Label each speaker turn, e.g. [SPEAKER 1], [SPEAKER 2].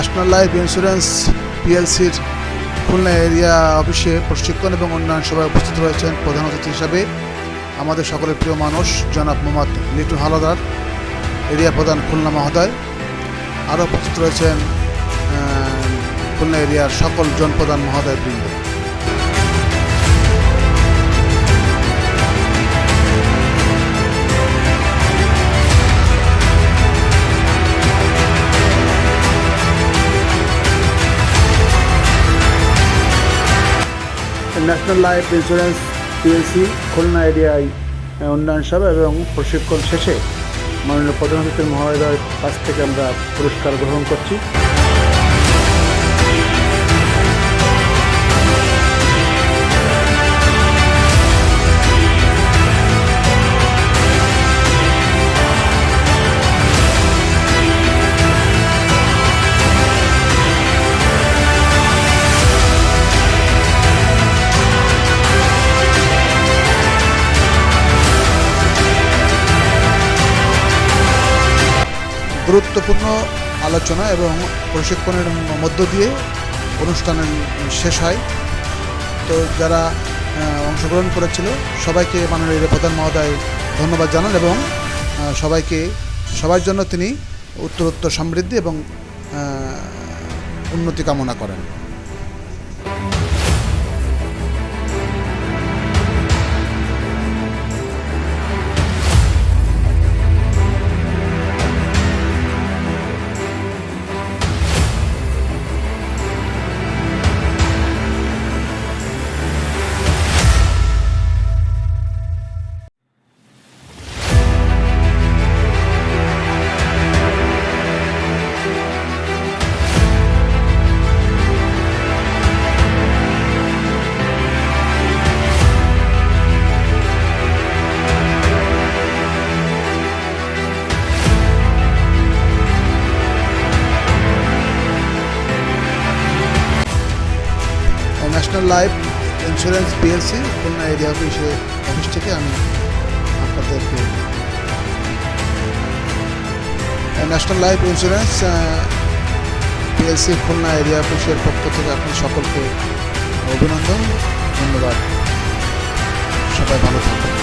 [SPEAKER 1] National life insurance পিএলসির Khulna area অফিসে প্রশিক্ষণ এবং উন্নয়ন সভায় উপস্থিত রয়েছেন প্রধান অতিথি হিসাবে আমাদের সকলের প্রিয় মানুষ জনাব মোহাম্মদ লিটু হালদার, এরিয়া প্রধান খুলনা মহোদয়। আরও উপস্থিত রয়েছেন খুলনা এরিয়ার সকল জনপ্রধান মহোদয়বৃন্দ। National life insurance PLC Khulna এরিয়ায় উন্নয়ন সভা এবং প্রশিক্ষণ শেষে মাননীয় প্রধান অতিথি মহোদয়ের কাছ থেকে আমরা পুরস্কার গ্রহণ করছি। গুরুত্বপূর্ণ আলোচনা এবং প্রশিক্ষণের মধ্য দিয়ে অনুষ্ঠানের শেষ হয়। তো যারা অংশগ্রহণ করেছিল সবাইকে মাননীয় প্রধান মহোদয় ধন্যবাদ জানান এবং সবার জন্য তিনি উত্তরোত্তর সমৃদ্ধি এবং উন্নতি কামনা করেন। National life insurance PLC Khulna area office থেকে আমি আপনাদেরকে national life insurance PLC Khulna area অফিসের পক্ষ থেকে আপনার সকলকে অভিনন্দন, ধন্যবাদ। সবাই ভালো থাকবেন।